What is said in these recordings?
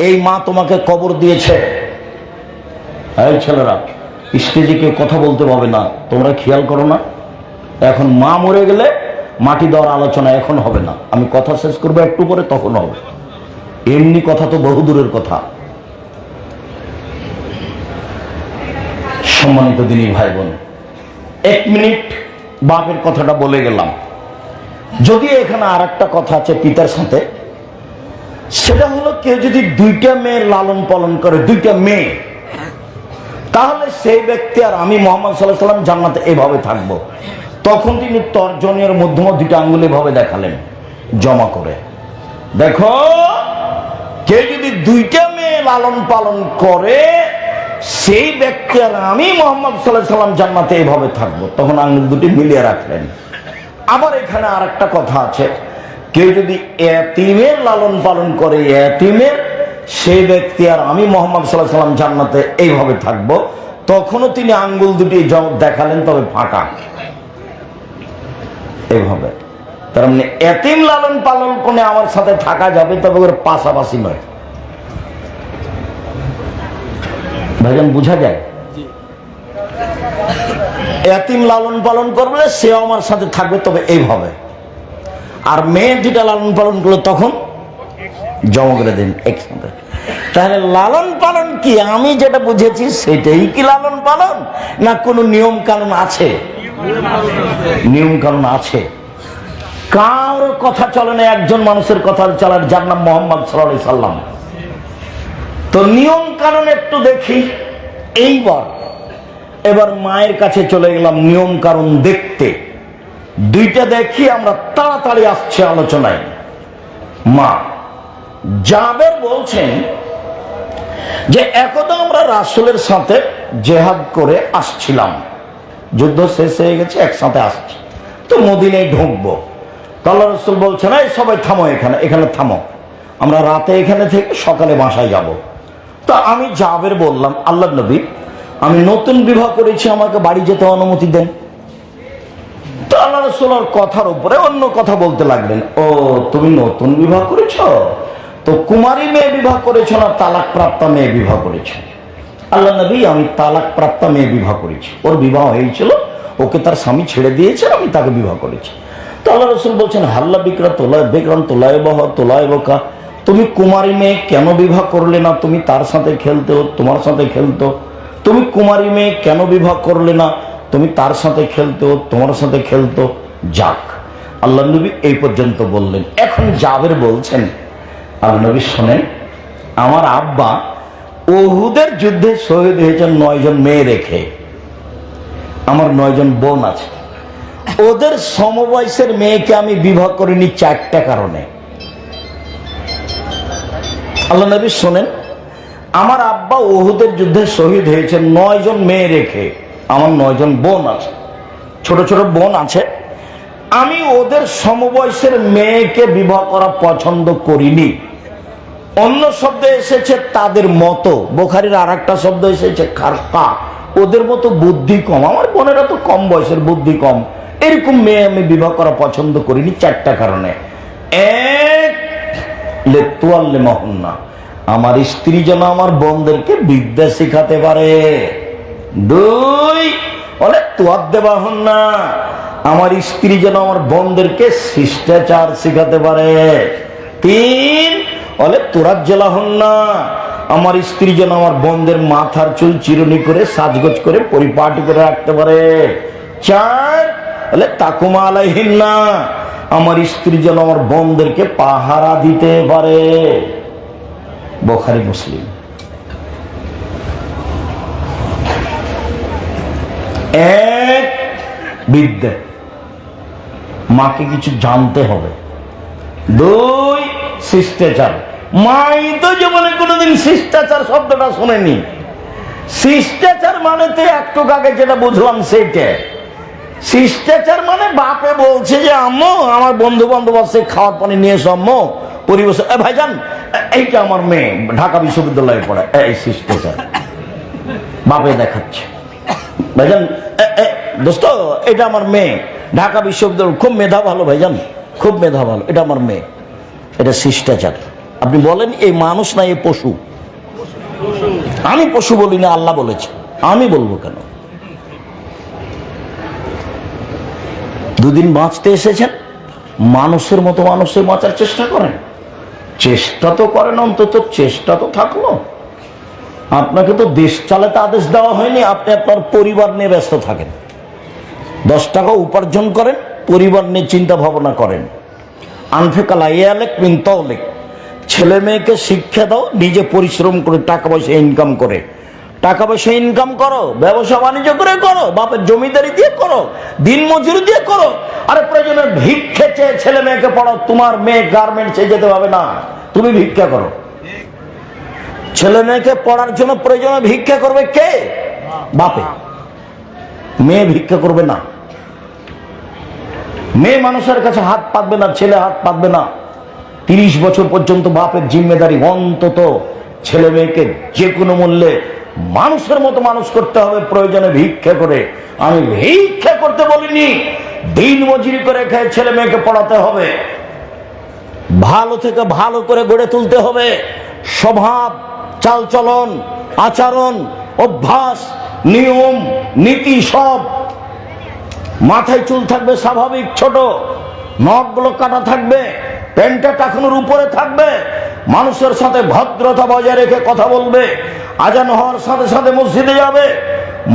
এই মা তোমাকে কবর দিয়েছে। এই ছেলেরা, স্টেজে কেউ কথা বলতে পারবে না, তোমরা খেয়াল করো না। এখন মা মরে গেলে মাটি দেওয়ার আলোচনা এখন হবে না, আমি কথা শেষ করবো একটু পরে, তখন হবে। এমনি কথা তো বহুদূরের কথা। সম্মানিত দিনী ভাই বোন, 1 মিনিট বাপের কথাটা বলে গেলাম। যদি এখানে আর একটা কথা আছে পিতার সাথে, সেটা হলো কেউ যদি 2টা মেয়ে লালন পালন করে, 2টা মেয়ে, তাহলে সেই ব্যক্তি আর আমি মুহাম্মদ সাল্লাল্লাহু আলাইহি ওয়াসাল্লাম জান্নাতে এভাবে থাকবো। তখন তিনি তর্জনীর মধ্যম 2টা আঙ্গুল এভাবে দেখালেন জমা করে। দেখো, কেউ যদি 2টা মেয়ে লালন পালন করে, সেই ব্যক্তি আর আমি মুহাম্মদ সাল্লাল্লাহু আলাইহি ওয়াসাল্লাম জান্নাতে এভাবে থাকবো। তখন আঙ্গুল 2টি মিলিয়ে রাখলেন। আবার এখানে আর একটা কথা আছে, কেউ যদি এতিমের লালন পালন করে, এতিমের, সেই ব্যক্তি আর আমি মুহাম্মদ সাল্লাল্লাহু আলাইহি ওয়াসাল্লাম জান্নাতে এইভাবে থাকবো। তখনও তিনি আঙ্গুল 2টি দেখালেন, তবে ফাঁকা, এইভাবে। তার মানে এতিম লালন পালন করে আমার সাথে থাকা যাবে, তবে ওর পাশাপাশি নয়। ভাইজান বুঝা যায়? এতিম লালন পালন করবে, সেও আমার সাথে থাকবে, তবে এইভাবে। আর মেয়ে 2টা লালন পালন করলে তখন জমা করে দিন একসাথে। তাহলে লালন পালন কি আমি যেটা বুঝেছি সেটাই কি লালন পালন, না কোনো নিয়ম কানুন আছে? নিয়ম কানুন আছে। কার কথা চলে না, একজন মানুষের কথা চলার, যার নাম মুহাম্মদ সাল্লাল্লাহু আলাইহি সাল্লাম। তো নিয়ম কানুন একটু দেখি। এবার মায়ের কাছে চলে গেলাম নিয়ম কানুন দেখতে। 2টা দেখি, আমরা তাড়াতাড়ি আসছে আলোচনায়। মা জাবের বলছেন যে একদা আমরা রাসূলের সাথে জিহাদ করে আসছিলাম, যুদ্ধ শেষ হয়ে গেছে, একসাথে আসছি, তো মদিনায় ঢুকবো। আল্লাহ রাসূল বলছেন, এই সবাই থামো, এখানে থামো, আমরা রাতে এখানে থেকে সকালে বাসায় যাব। তো আমি জাবের বললাম, আল্লাহর নবী, আমি নতুন বিবাহ করেছি, আমাকে বাড়ি যেতে অনুমতি দেন। তো আল্লাহ রাসূলের কথার উপরে অন্য কথা বলতে লাগলেন। ও, তুমি নতুন বিবাহ করেছ, তো কুমারী মেয়ে বিবাহ করেছ না তালাক প্রাপ্তা মেয়ে বিবাহ করেছ? আল্লাহ নবী, আমি তালাক প্রাপ্তা মেয়ে বিবাহ করেছি, ওর বিবাহ হয়েছিল, ওকে তার স্বামী ছেড়ে দিয়েছে, আমি তাকে বিবাহ করেছি। তো আল্লাহ রাসূল বলছেন, হাল্লা বিক্রা বেকরান তোলায় বকা, তুমি কুমারী মেয়ে কেন বিবাহ করলে না? তুমি তার সাথে খেলতো, তোমার সাথে খেলতো। তুমি কুমারী মেয়ে কেন বিবাহ করলে না? তুমি তার সাথে খেলতো, তোমার সাথে খেলতো। যাক, আল্লাহ নবী এই পর্যন্ত বললেন। এখন জাবের বলছেন, আল্লাহ নবী শোনেন, আমার আব্বা উহুদের যুদ্ধে শহীদ হয়েছেন 9 জন মেয়ে রেখে। আমার 9 জন বোন আছে, ওদের সমবয়সের মেয়েকে আমি বিবাহ করিনি 4টা কারণে। আল্লাহ নবী শোনেন, আমার আব্বা উহুদের যুদ্ধে শহীদ হয়েছেন 9 জন মেয়ে রেখে। আমার 9 জন বোন আছে, ছোট ছোট বোন আছে, আমি ওদের সমবয়সের মেয়েকে বিবাহ করা পছন্দ করিনি। অন্য শব্দ এসেছে তাদের মতো, বুখারীর আর একটা শব্দ এসেছে খারকা, ওদের মতো বুদ্ধি কম। আমার বোনেরা তো কম বয়সের, বুদ্ধি কম, এরকম মেয়ে আমি বিবাহ করা পছন্দ করিনি 4টা কারণে। 1, লেতুয়াল্লিমাহুন্না, আমার স্ত্রী যেন আমার বোনদেরকে বিদ্যা শিখাতে পারে। 2, বলে তুয়াদ্দেবাহুন্না, আমার স্ত্রী যেন আমার বোনদেরকে শিষ্টাচার শিখাতে পারে। 3, বলে তুরাজ্জালাহুন্না, আমার স্ত্রী যেন আমার বোনদের মাথার চুল চিরুনি করে সাজগোজ করে পরিপাটি করে রাখতে পারে। 4, বলে তাকুমা আলাইহিন্না, আমার স্ত্রী যেন আমার বোনদেরকে পাহারা দিতে পারে। বুখারী মুসলিম। 1, বিদ্যা, মাকে কিছু জানতে হবে। 2, শিষ্টাচার, মাই তো জীবনে কোনোদিন শিষ্টাচার শব্দটা শোনেনি। শিষ্টাচার মানে তো একটু আগে যেটা বুঝলাম সেইটা। শিষ্টাচার মানে বাপে বলছে যে আম্মু আমার বন্ধু বান্ধব আছে, খাওয়ার পানি নিয়ে এসো আম্মু, পরিবেশ। ভাইজান, এইটা আমার মেয়ে, ঢাকা বিশ্ববিদ্যালয়ে পড়ে, এই শিষ্টাচার বাপে দেখাচ্ছে। ভাইজান, দোস্ত, এটা আমার মেয়ে, ঢাকা বিশ্ববিদ্যালয়, খুব মেধা ভালো ভাইজান, খুব মেধা ভালো, এটা আমার মেয়ে, এটা শিষ্টাচার। আপনি বলেন এই মানুষ না এই পশু? আমি পশু বলি না, আল্লাহ বলেছে, আমি বলবো কেন? দুদিন বাঁচতে এসেছেন, মানুষের মতো মানুষের বাঁচার চেষ্টা করেন। চেষ্টা তো করেন, অন্তত চেষ্টা তো থাকলো। আপনাকে তো দেশ চালাতে আদেশ দেওয়া হয়নি, আপনি আপনার পরিবার নিয়ে ব্যস্ত থাকেন। 10 টাকা উপার্জন করেন, পরিবার নিয়ে চিন্তা ভাবনা করেন। আনফেকালা ইয়ালেক মিনতলেক, ছেলে মেয়েকে শিক্ষা দাও, নিজে পরিশ্রম করে টাকা পয়সা ইনকাম করে। টাকা পয়সা ইনকাম করো, ব্যবসা বাণিজ্য করে করো, বাপের জমিদারি দিয়ে করো, দিন মজুরি দিয়ে করো। আরে প্রয়োজনে ভিক্ষে চেয়ে ছেলে মেয়েকে পড়াও। তোমার মেয়ে গার্মেন্টসে যেতে হবে না, তুমি ভিক্ষা করো। ছেলে মেয়েকে পড়ার জন্য প্রয়োজনে ভিক্ষা করবে কে? বাপে। মেয়ে ভিক্ষা করবে না। মেয়ে মানুষের কাছে হাত পাতবে না, ছেলে হাত পাতবে না। 30 বছর পর্যন্ত বাপের জিম্মেদারি, অন্তত ছেলে মেয়েকে যে কোনো মূল্যে মানুষের মতো মানুষ করতে হবে, প্রয়োজনে ভিক্ষা করে। আমি ভিক্ষা করতে বলিনি, দিন মজুরি করে খেয়ে ছেলে মেয়েকে পড়াতে হবে। ভালো থেকে ভালো করে গড়ে তুলতে হবে। স্বভাব, চালচলন, আচরণ, অভ্যাস, নিয়ম নীতি সব। মাথায় চুল থাকবে স্বাভাবিক ছোট, নখগুলো কাটা থাকবে, প্যান্টটা টাকানোর উপরে থাকবে। মানুষের সাথে ভদ্রতা বজায় রেখে কথা বলবে। আজান হওয়ার সাথে সাথে মসজিদে যাবে।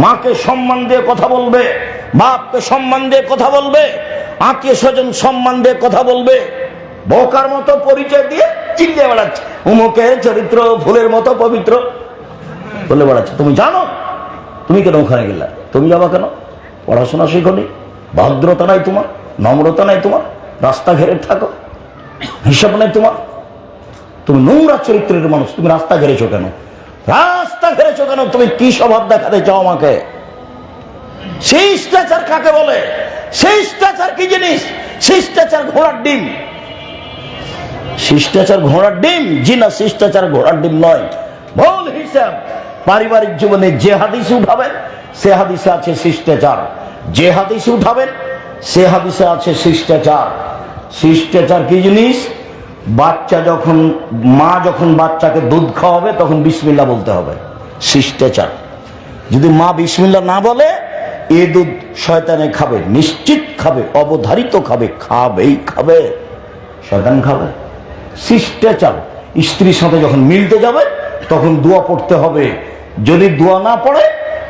মাকে সম্মান দিয়ে কথা বলবে, বাপকে সম্মান দিয়ে কথা বলবে, আত্মীয় স্বজন সম্মান দিয়ে কথা বলবে। বোকার মতো পরিচয় দিয়ে চিল্লিয়ে বেড়াচ্ছে, উমুকের চরিত্র ফুলের মতো পবিত্র বলে বেড়াচ্ছে। তুমি জানো? তুমি কেন ওখানে গেলা? তুমি যাবা কেন? পড়াশোনা শিখনি, ভদ্রতা নাই তোমার, নম্রতা নাই তোমার, রাস্তা ঘেরে থাকো, হিসাব নাই তোমার। তুমি নোংরা চরিত্রের মানুষ, তুমি রাস্তা ঘেরেছো কেন? রাস্তা ঘেরেছো কেন? তুমি কি স্বভাব দেখাতে চাও আমাকে? শিষ্টাচার কাকে বলে? শিষ্টাচার কি জিনিস? শিষ্টাচার ঘোড়ার ডিম। শিষ্টাচার ঘোড়ার ডিম? জি না, শিষ্টাচার ঘোড়ার ডিম নয়। ভুল হিসাব। পারিবারিক জীবনে যে হাদিস উঠাবেন সে হাদিসে আছে শিষ্টাচার, যে হাদিস উঠাবেন সে হাদিসে আছে শিষ্টাচার। শিষ্টাচার কি জিনিস? বাচ্চা যখন, মা যখন বাচ্চাকে দুধ খাওয়াবে তখন বিসমিল্লাহ বলতে হবে, শিষ্টাচার। যদি মা বিসমিল্লাহ না বলে, এ দুধ শয়তানে খাবে, নিশ্চিত খাবে, অবধারিত খাবে, খাবেই খাবে, শয়তান খাবে। শিষ্টাচার। স্ত্রীর সাথে যখন মিলতে যাবে তখন দোয়া পড়তে হবে। যদি দোয়া না পড়ে,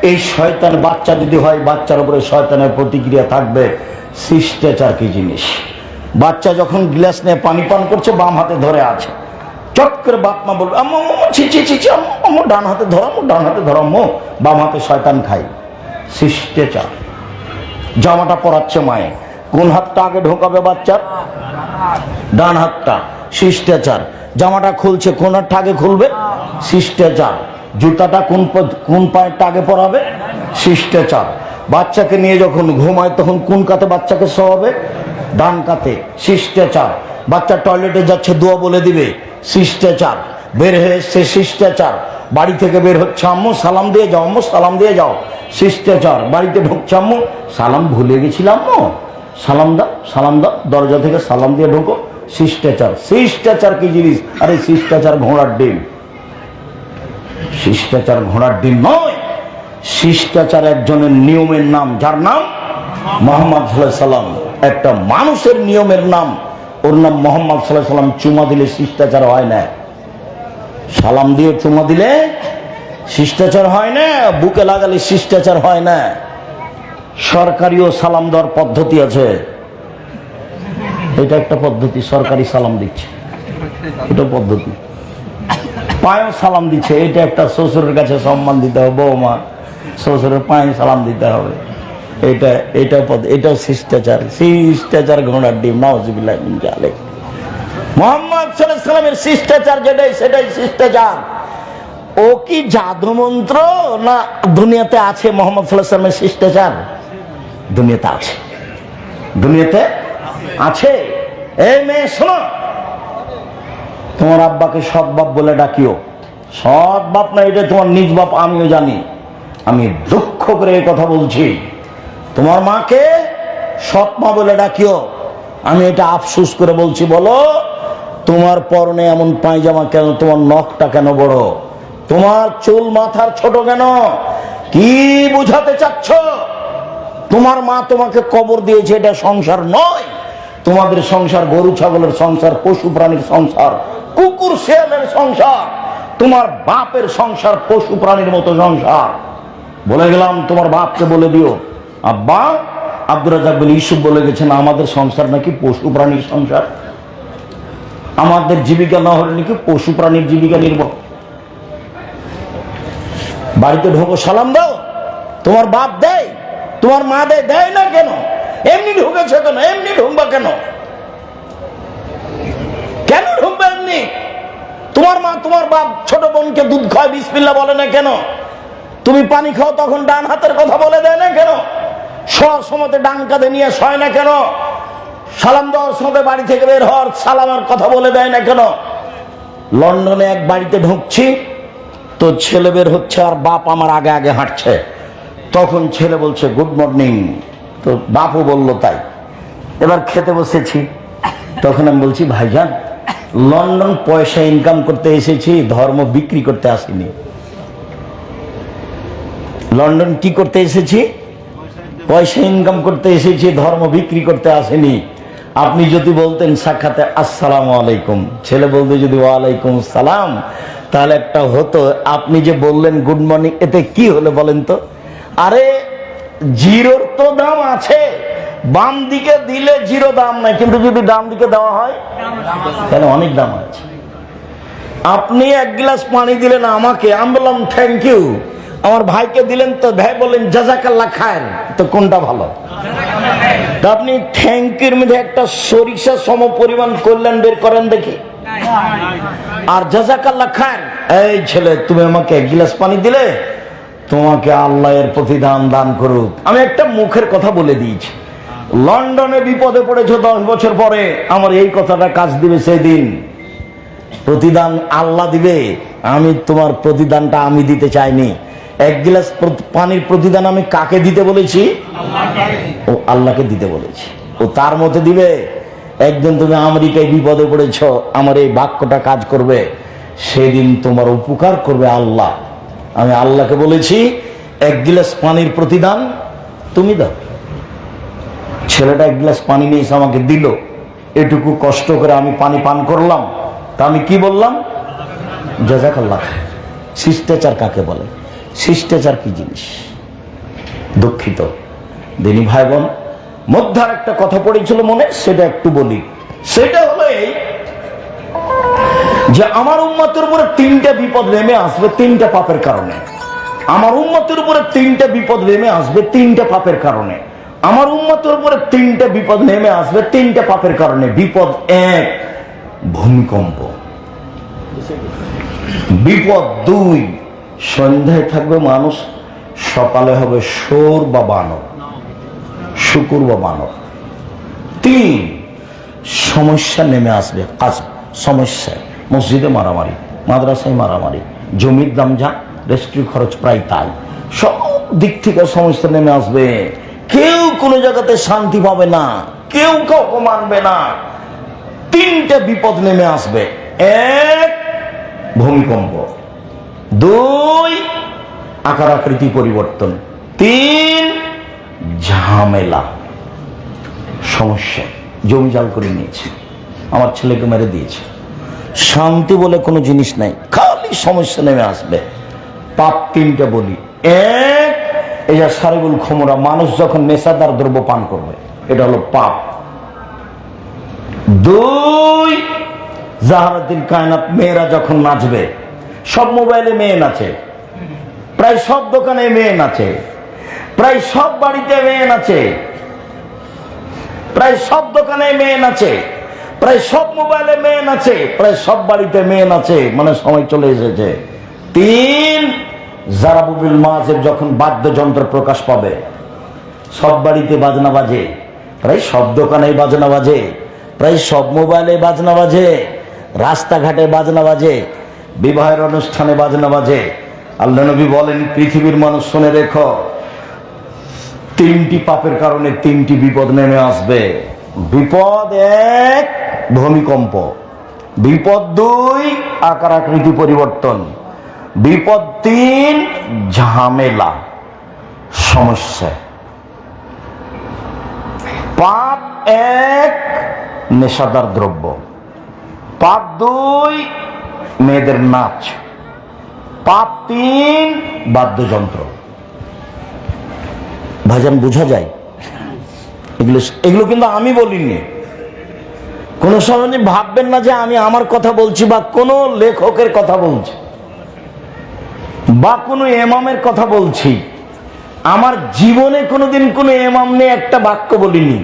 এই শয়তান, বাচ্চা যদি হয় বাচ্চার উপরে শয়তানের প্রতিক্রিয়া থাকবে। শিষ্টাচার কি জিনিস? বাচ্চা যখন গ্লাস নিয়ে পানি পান করছে, বাম হাতে ধরে আছে, চট করে বাপ মা বলবে আম্মু ছি ছি ছি ছি, আম্মু ডান হাতে ধরো, ডান হাতে ধরো, বাম হাতে শয়তান খাই। শিষ্টাচার। জামাটা পরাচ্ছে মায়ে, কোন হাতটা আগে ঢোকাবে বাচ্চার? ডান হাতটা। শিষ্টাচার। জামাটা খুলছে, কোন হাতটা আগে খুলবে? শিষ্টাচার। জুতাটা কোন পায়েরটা আগে পরাবে? শিষ্টাচার। বাচ্চাকে নিয়ে যখন ঘুমায় তখন কোন কাতে বাচ্চাকে শোয়াবে? ডান কাতে। শিষ্টাচার। বাচ্চা টয়লেটে যাচ্ছে, দোয়া বলে দিবে, শিষ্টাচার। বের হয়ে এসছে, শিষ্টাচার। বাড়ি থেকে বের হচ্ছে, আম্মু সালাম দিয়ে যাও, আম্মু সালাম দিয়ে যাও, শিষ্টাচার। বাড়িতে ঢুকছে, আম্মু সালাম ভুলে গেছিলাম, আম্মু সালাম দাও, সালাম দাও, দরজা থেকে সালাম দিয়ে ঢুকো, শিষ্টাচার। শিষ্টাচার কি জিনিস? আরে শিষ্টাচার ঘোড়ার ডিম। শিষ্টাচার ঘোড়ার ডিম নয়। শিষ্টাচার একজনের নিয়মের নাম, যার নাম মুহাম্মদ সাল্লাল্লাহু আলাইহি সাল্লাম। একটা মানুষের নিয়মের নাম, ওর নাম মুহাম্মদ সাল্লাল্লাহু আলাইহি সাল্লাম। চুমা দিলে শিষ্টাচার হয় না। সালাম দিয়ে চুমা দিলে শিষ্টাচার হয় না, বুকে লাগালে শিষ্টাচার হয় না। সরকারিও সালাম দেওয়ার পদ্ধতি আছে, এটা একটা পদ্ধতি। সরকারি সালাম দিচ্ছে, এটা পদ্ধতি। পায়েও সালাম দিচ্ছে, এটা একটা। শ্বশুরের কাছে সম্মান দিতে হবে, বৌমা শ্বশুরের পায়ে সালাম দিতে হবে, এটাও শিষ্টাচার। শিষ্টাচার ঘোড়ার ডিম। নাউজুবিল্লাহ মিন যালিক। মুহাম্মদ সাল্লাল্লাহু আলাইহি সাল্লামের শিষ্টাচার যেটাই, সেটাই শিষ্টাচার। ও কি জাদু মন্ত্র না দুনিয়াতে আছে? মুহাম্মদ সাল্লাল্লাহু আলাইহি সাল্লামের শিষ্টাচার দুনিয়াতে আছে, দুনিয়াতে আছে। এই মেয়ে শোনো, তোমার আব্বাকে সৎ বাপ বলে ডাকিও। সৎ বাপ না, এটা তোমার নিজ বাপ, আমিও জানি। আমি দুঃখ করে এই কথা বলছি, তোমার মাকে সৎ মা বলে ডাকিও। আমি এটা আফসোস করে বলছি। বলো তোমার পরনে এমন পায়জামা কেন? তোমার নখটা কেন বড়? তোমার চুল মাথার ছোট কেন? কি বুঝাতে চাচ্ছ? তোমার মা তোমাকে কবর দিয়েছে, এটা সংসার নয়। তোমাদের সংসার গরু ছাগলের সংসার, পশু প্রাণীর সংসার, কুকুর শেয়ালের সংসার। তোমার বাপের সংসার পশু প্রাণীর মতো সংসার। বলে গেলাম, তোমার বাপকে বলে দিও, আব্বা, আব্দুর রাজ্জাক বিন ইউসুফ বলে গেছেন আমাদের সংসার নাকি পশু প্রাণীর সংসার, আমাদের জীবিকা না হলে নাকি পশু প্রাণীর জীবিকা নির্ভর। বাড়িতে ঢোকো, সালাম দাও। তোমার বাপ দেয়, তোমার মা দেয়, দেয় না কেন? এমনি ঢুকেছে কেন? এমনি ঢুকবা কেন? কেন ঢুকবে এমনি? তোমার মা তোমার বাপ ছোট বোনকে দুধ খায়, বিসমিল্লাহ বলে না কেন? তুমি পানি খাও, তখন ডান হাতের কথা বলে দেয় না কেন? শোয়ার সময় ডান কাঁধে নিয়ে শয় না কেন? সালাম দেওয়ার সময় বাড়ি থেকে বের হওয়ার সালামের কথা বলে দেয় না কেন? লন্ডনে এক বাড়িতে ঢুকছি, তো ছেলে বের হচ্ছে আর বাপ আমার আগে আগে হাঁটছে। তখন ছেলে বলছে গুড মর্নিং, তো বাপও বলল তাই। এবার খেতে বসেছি, তখন আমি বলছি ভাইজান, লন্ডন পয়সা ইনকাম করতে এসেছি, ধর্ম বিক্রি করতে আসিনি। লন্ডন কি করতে এসেছি? পয়সা ইনকাম করতে এসেছি, ধর্ম বিক্রি করতে আসেনি। আপনি যদি বলতেন সাক্ষাতে আসসালামু আলাইকুম, ছেলে বলতে যদি ওয়ালাইকুম সালাম, তাহলে একটা হতো। আপনি যে বললেন গুড মর্নিং, এতে কি হলো বলেন তো? আরে জিরোর তো দাম আছে, বাম দিকে দিলে জিরো দাম নাই, কিন্তু যদি ডান দিকে দেওয়া হয় তাহলে অনেক দাম আছে। আপনি এক গ্লাস পানি দিলেন আমাকে, আমি বললাম থ্যাংক ইউ। আমার ভাইকে দিলেন, তো ভাই বললেন জাযাকাল্লাহ খায়ের, তো কোনটা ভালো? তা আপনি থ্যাংক ইউর মধ্যে একটা সরিষা সম পরিমাণ কল্যাণ বের করেন দেখি। আর জাযাকাল্লাহ খায়ের, এই ছেলে তুমি আমাকে এক গ্লাস পানি দিলে, তোমাকে আল্লাহ এর প্রতিদান দান করুক। আমি একটা মুখের কথা বলে দিয়েছি, লন্ডনে বিপদে পড়েছ 10 বছর পরে, আমার এই কথাটা কাজ দিবে সেই দিন। প্রতিদান আল্লাহ দিবে, আমি তোমার প্রতিদানটা আমি দিতে চাইনি। এক গ্লাস পানির প্রতিদান আমি কাকে দিতে বলেছি? ও আল্লাহকে দিতে বলেছি, ও তার মতে দিবে। একদিন তুমি আমেরিকায় বিপদে পড়েছ, আমার এই বাক্যটা কাজ করবে, সেদিন তোমার উপকার করবে আল্লাহ। আমি আল্লাহকে বলেছি এক গ্লাস পানির প্রতিদান তুমি দাও। ছেলেটা এক গ্লাস পানি নিয়ে এসে আমাকে দিল, এটুকু কষ্ট করে আমি পানি পান করলাম, তা আমি কি বললাম? জাযাকাল্লাহ। শিষ্টাচার কাকে বলে? শিষ্টাচার কি জিনিস? দুঃখিত দিনী ভাই বোন, মধ্যার একটা কথা পড়েছিল মনে, সেটা একটু বলি। সেটা হলো এই যে আমার উম্মতের উপরে 3টা বিপদ নেমে আসবে 3টা পাপের কারণে। আমার উম্মতের উপরে 3টা বিপদ নেমে আসবে 3টা পাপের কারণে। আমার উম্মতের উপরে 3টা বিপদ নেমে আসবে 3টা পাপের কারণে। বিপদ 1, ভূমিকম্প। বিপদ 2, সন্ধ্যায় থাকবে মানুষ, সকালে হবে শোর বা বানর, শুকুর বা বানর। 3, সমস্যা নেমে আসবে। সমস্যা, মসজিদে মারামারি, মাদ্রাসায় মারামারি, জমির দাম যা, রেস্ট্রি খরচ প্রায় তাই, সব দিক থেকে সমস্যা নেমে আসবে। কেউ কোনো জায়গাতে শান্তি পাবে না, কেউ কাউকে মানবে না। 3টা বিপদ নেমে আসবে। 1, ভূমিকম্প। 2, আকার আকৃতি পরিবর্তন। 3, ঝামেলা, সমস্যা। জমি জাল করে নিয়েছে, আমার ছেলেকে মেরে দিয়েছে, শান্তি বলে কোনো জিনিস নাই, খালি সমস্যা নেমে আসবে। পাপ 3টা বলি। 1, এই যে সারিবুল খুমরা, মানুষ যখন নেশাদার দ্রব্য পান করবে, এটা হলো পাপ। 2, জাহারাতুল কায়নাত, মেয়েরা যখন নাচবে, সব মোবাইলে মেয়ে নাচে, প্রায় সব দোকানে মেয়ে নাচে, প্রায় সব বাড়িতে মেয়ে নাচে, প্রায় সব দোকানে মেয়ে নাচে, প্রায় সব মোবাইলে মেয়ে নাচে, প্রায় সব বাড়িতে মেয়ে নাচে, মানে সময় চলে এসেছে। 3, জারাবুবিল মাযিব, যখন বাদ্যযন্ত্র প্রকাশ পাবে, সব বাড়িতে বাজনা বাজে, প্রায় সব দোকানে বাজনা বাজে, প্রায় সব মোবাইলে বাজনা বাজে, রাস্তাঘাটে বাজনা বাজে, বিবাহের অনুষ্ঠানে বাজনা বাজে। আল্লাহ নবী বলেন, পৃথিবীর মানুষ শুনে রেখো, 3টি পাপের কারণে 3টি বিপদ নেমে আসবে। বিপদ 1, ভূমিকম্প। বিপদ 2 আকার আকৃতি পরিবর্তন, বিপদ 3 ঝামেলা সমস্যা, পাপ 1 নেশাদার দ্রব্য, পাপ 2 মেয়েদের নাচ, পাপ 3 বাদ্যযন্ত্র। ভাইজান বোঝা যায়? এগুলো কিন্তু আমি বলিনি। কোন সময় ভাববেন না যে আমি আমার কথা বলছি বা কোন লেখকের কথা বলছি বা কোন ইমামের কথা বলছি। আমার জীবনে কোনোদিন কোন ইমাম নিয়ে একটা বাক্য বলিনি,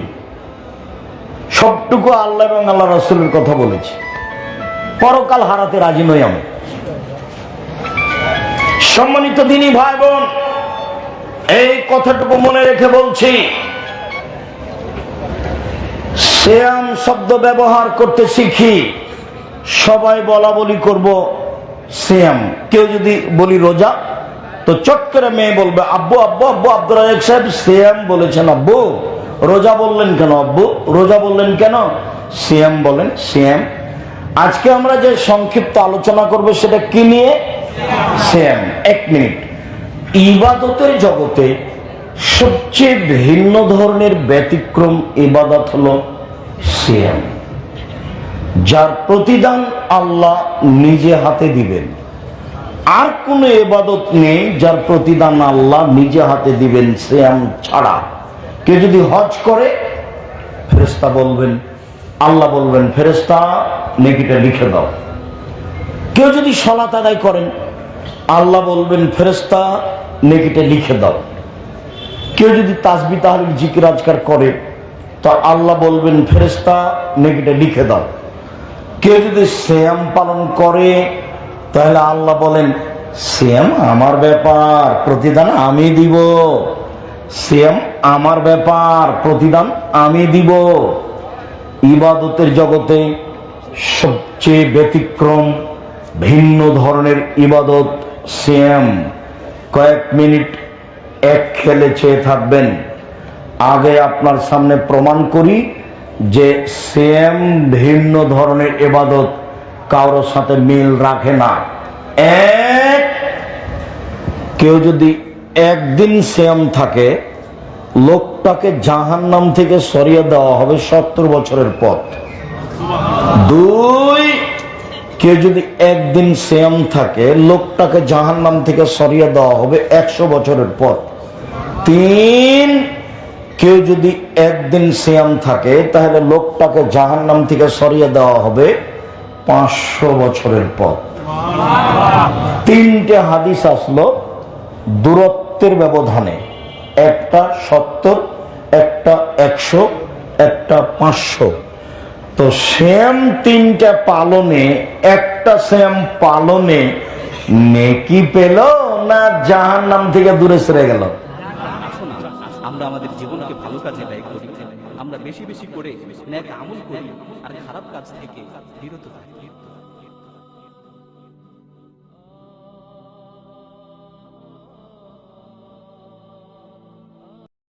সবটুকু আল্লাহ এবং আল্লাহ রাসূলের কথা বলেছি। পরকাল হারাতে রাজি নই আমি। সম্মানিত দিনী ভাই বোন, এই কথাটুকু মনে রেখে বলছি, সিয়াম শব্দ ব্যবহার করতে শিখি। সবাই বলা বলি করব সিয়াম। কেউ যদি বলি রোজা, তো চট করে মেয়ে বলবে আব্বু আব্বু আব্বু আব্দুর রাজ্জাক সাহেব সিয়াম বলেছেন আব্বু, রোজা বললেন কেন আব্বু, রোজা বললেন কেন, সিয়াম বলেন সিয়াম। আজকে আমরা যে সংক্ষিপ্ত আলোচনা করব সেটা কি নিয়ে? সিয়াম। 1 মিনিট। ইবাদতের জগতে সবচেয়ে ভিন্ন ধরনের ব্যতিক্রম ইবাদত হলো সিয়াম, যার প্রতিদান আল্লাহ নিজে হাতে দিবেন। আর কোন ইবাদত নেই যার প্রতিদান আল্লাহ নিজে হাতে দিবেন সিয়াম ছাড়া। কেউ যদি হজ করে, ফেরেশতা বলবেন, আল্লাহ বলবেন ফেরেশতা নেকিটা লিখে দাও। কেউ যদি সালাত আদায় করেন, আল্লাহ বলবেন ফেরেশতা নেকিটা লিখে দাও। কেউ যদি তাসবিহ তাহলিল জিকির আজকার করে, তো আল্লাহ বলবেন ফেরেশতা নেকিটা লিখে দাও। কেউ যদি সিয়াম পালন করে, তাহলে আল্লাহ বলেন সিয়াম আমার ব্যাপার, প্রতিদান আমি দিব। সিয়াম আমার ব্যাপার, প্রতিদান আমি দিব। ইবাদতের জগতে সবচেয়ে ব্যতিক্রম ভিন্ন ধরনের ইবাদত সিয়াম। কয়েক মিনিট এক খেলে চেয়ে থাকবেন। আগে আপনার সামনে প্রমাণ করি যে সিয়াম ভিন্ন ধরনের ইবাদত, কারোর সাথে মিল রাখে না। কেউ যদি একদিন সিয়াম থাকে, লোকটাকে জাহান্নাম থেকে সরিয়ে দেওয়া হবে 70 বছরের পথ। 2, কেউ যদি একদিন সিয়াম থাকে, লোকটাকে জাহান্নাম থেকে সরিয়ে দেওয়া হবে 100 বছরের পথ। 3, কেউ যদি একদিন সিয়াম থাকে, তাহলে লোকটাকে জাহান্নাম থেকে সরিয়ে দেওয়া হবে 500 বছরের পথ। 3টে হাদিস আসলো দূরত্বের ব্যবধানে, একটা 70, একটা 100, একটা 500। তো সিয়াম 3টা পালনে, একটা সিয়াম পালনে নেকি পেল না জাহান্নাম থেকে দূরে সরে গেল? আমরা আমাদের জীবনকে ভালো কাজে ব্যয় করি, আমরা বেশি বেশি করে নেক আমল করি আর খারাপ কাজ থেকে বিরত থাকি।